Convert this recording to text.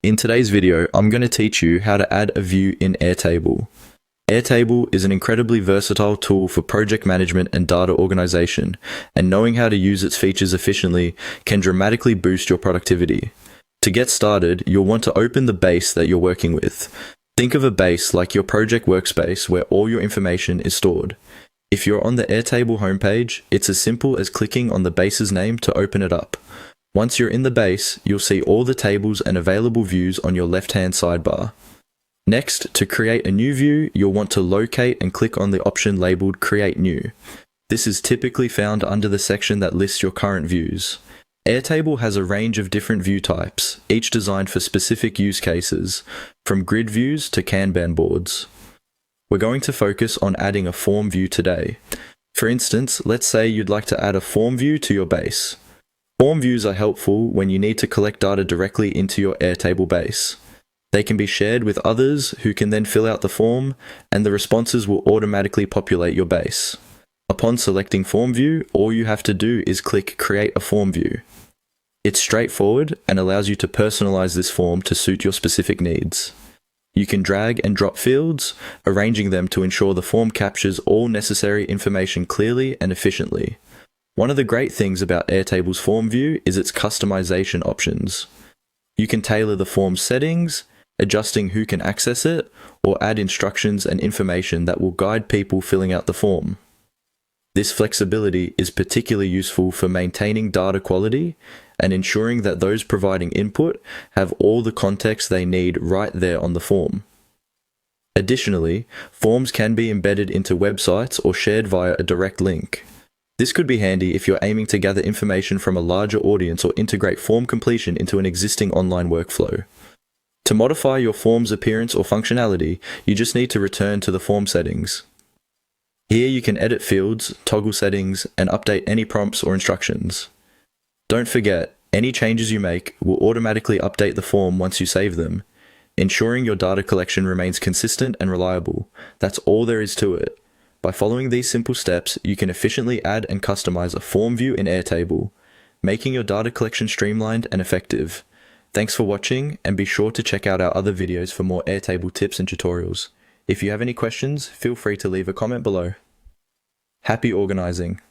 In today's video, I'm going to teach you how to add a view in Airtable. Airtable is an incredibly versatile tool for project management and data organization, and knowing how to use its features efficiently can dramatically boost your productivity. To get started, you'll want to open the base that you're working with. Think of a base like your project workspace where all your information is stored. If you're on the Airtable homepage, it's as simple as clicking on the base's name to open it up. Once you're in the base, you'll see all the tables and available views on your left-hand sidebar. Next, to create a new view, you'll want to locate and click on the option labeled Create New. This is typically found under the section that lists your current views. Airtable has a range of different view types, each designed for specific use cases, from grid views to Kanban boards. We're going to focus on adding a form view today. For instance, let's say you'd like to add a form view to your base. Form views are helpful when you need to collect data directly into your Airtable base. They can be shared with others who can then fill out the form, and the responses will automatically populate your base. Upon selecting Form View, all you have to do is click Create a Form View. It's straightforward and allows you to personalize this form to suit your specific needs. You can drag and drop fields, arranging them to ensure the form captures all necessary information clearly and efficiently. One of the great things about Airtable's form view is its customization options. You can tailor the form's settings, adjusting who can access it, or add instructions and information that will guide people filling out the form. This flexibility is particularly useful for maintaining data quality and ensuring that those providing input have all the context they need right there on the form. Additionally, forms can be embedded into websites or shared via a direct link. This could be handy if you're aiming to gather information from a larger audience or integrate form completion into an existing online workflow. To modify your form's appearance or functionality, you just need to return to the form settings. Here you can edit fields, toggle settings, and update any prompts or instructions. Don't forget, any changes you make will automatically update the form once you save them, ensuring your data collection remains consistent and reliable. That's all there is to it. By following these simple steps, you can efficiently add and customize a form view in Airtable, making your data collection streamlined and effective. Thanks for watching, and be sure to check out our other videos for more Airtable tips and tutorials. If you have any questions, feel free to leave a comment below. Happy organizing!